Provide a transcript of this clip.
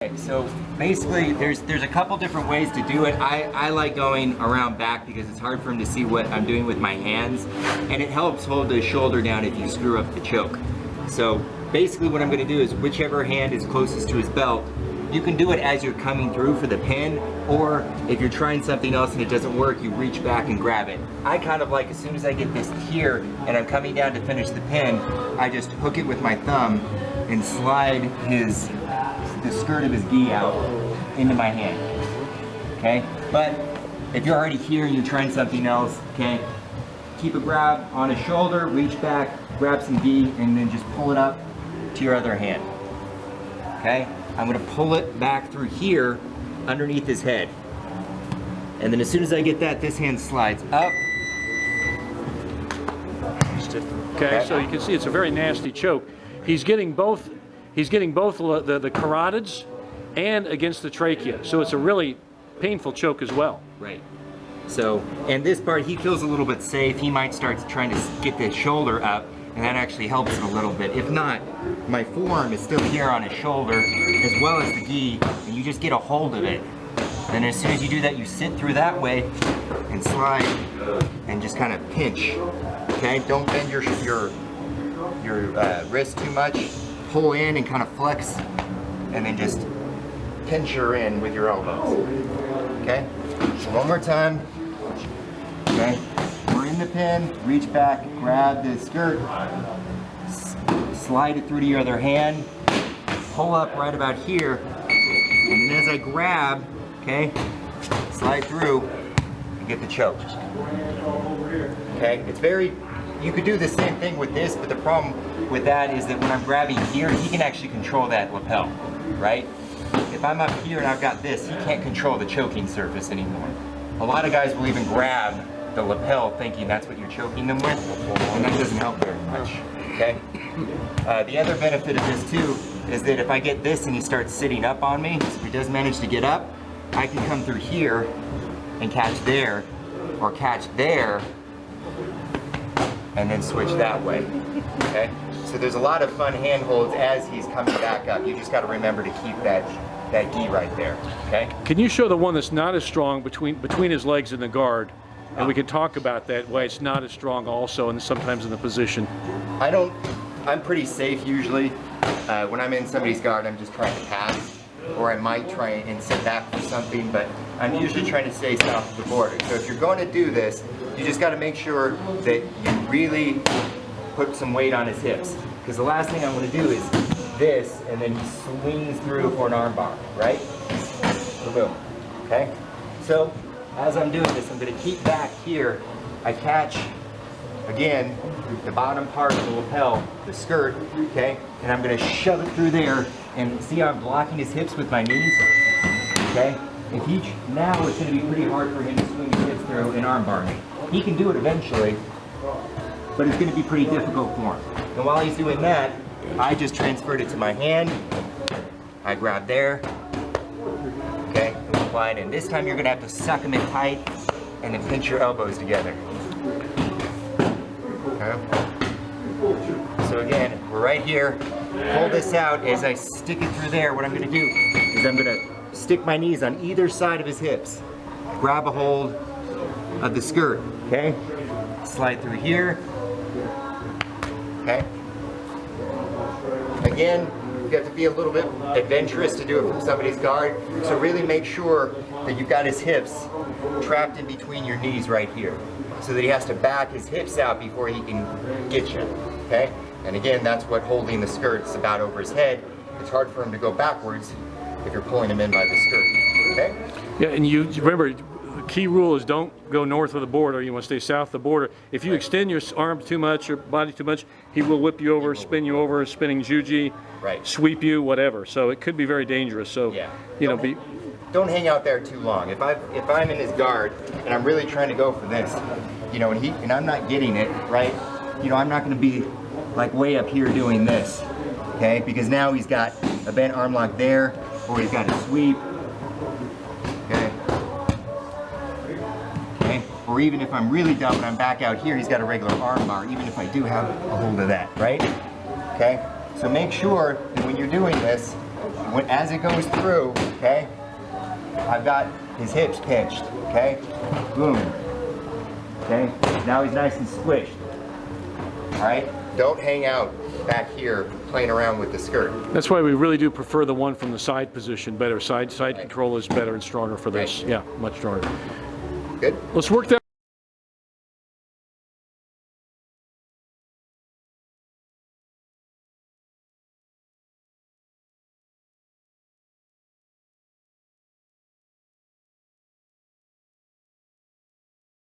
Okay, so basically there's a couple different ways to do it. I like going around back because it's hard for him to see what I'm doing with my hands, and it helps hold the shoulder down if you screw up the choke. So basically what I'm gonna do is whichever hand is closest to his belt, you can do it as you're coming through for the pin, or if you're trying something else and it doesn't work, you reach back and grab it. I kind of like, as soon as I get this here and I'm coming down to finish the pin, I just hook it with my thumb and slide the skirt of his gi out into my hand, okay? But if you're already here and you're trying something else, okay, keep a grab on his shoulder, reach back, grab some gi, and then just pull it up to your other hand, okay? I'm gonna pull it back through here underneath his head. And then as soon as I get that, this hand slides up. Okay, so you can see it's a very nasty choke. He's getting both the carotids and against the trachea. So it's a really painful choke as well. Right. So, and this part, he feels a little bit safe. He might start trying to get the shoulder up, and that actually helps it a little bit. If not, my forearm is still here on his shoulder, as well as the gi, and you just get a hold of it. And as soon as you do that, you sit through that way and slide and just kind of pinch. Okay, don't bend your wrist too much. Pull in and kind of flex, and then just pinch her in with your elbows. Okay, so one more time. Okay, we're in the pin, reach back, grab the skirt, slide it through to your other hand, pull up right about here, and then as I grab, okay, slide through and get the choke. Okay, it's very, you could do the same thing with this, but the problem with that is that when I'm grabbing here, he can actually control that lapel, right? If I'm up here and I've got this, he can't control the choking surface anymore. A lot of guys will even grab the lapel thinking that's what you're choking them with, and that doesn't help very much, okay? The other benefit of this too is that if I get this and he starts sitting up on me, so if he does manage to get up, I can come through here and catch there, or catch there, and then switch that way, okay? So there's a lot of fun handholds as he's coming back up. You just got to remember to keep that gi right there, okay? Can you show the one that's not as strong between his legs and the guard? And we can talk about that, why it's not as strong also, and sometimes in the position. I'm pretty safe usually. When I'm in somebody's guard, I'm just trying to pass, or I might try and sit back for something, but I'm usually trying to stay south of the border. So if you're going to do this, you just got to make sure that you really put some weight on his hips, because the last thing I want to do is this, and then he swings through for an arm bar, right? Boom. Okay? So as I'm doing this, I'm going to keep back here. I catch, again, the bottom part of the lapel, the skirt, okay? And I'm going to shove it through there, and see how I'm blocking his hips with my knees? Okay? Now it's going to be pretty hard for him to swing his hips through and arm bar me. He can do it eventually, but it's going to be pretty difficult for him. And while he's doing that, I just transferred it to my hand. I grab there, okay, and apply it in. This time you're going to have to suck them in tight and then pinch your elbows together. Okay. So again, we're right here. Pull this out. As I stick it through there, what I'm going to do is I'm going to stick my knees on either side of his hips. Grab a hold of the skirt, okay? Slide through here, okay? Again, you have to be a little bit adventurous to do it from somebody's guard, so really make sure that you've got his hips trapped in between your knees right here, so that he has to back his hips out before he can get you, okay? And again, that's what holding the skirt's about over his head. It's hard for him to go backwards if you're pulling him in by the skirt, okay? Yeah, and you remember, the key rule is don't go north of the border. You want to stay south of the border. If you extend your arms too much or body too much, he will whip you over, spin you over, spinning juji, sweep you, whatever. So it could be very dangerous. So, you know, don't hang out there too long. If I'm in his guard and I'm really trying to go for this, you know, and I'm not getting it, right? You know, I'm not going to be like way up here doing this, okay? Because now he's got a bent arm lock there, or he's got a sweep, okay? Okay? Or even if I'm really dumb and I'm back out here, he's got a regular arm bar, even if I do have a hold of that, right? Okay? So make sure that when you're doing this, as it goes through, okay, I've got his hips pinched, okay? Boom. Okay, now he's nice and squished. All right, don't hang out back here playing around with the skirt. That's why we really do prefer the one from the side position better. Side control is better and stronger for this. Yeah, much stronger. Good. Let's work that.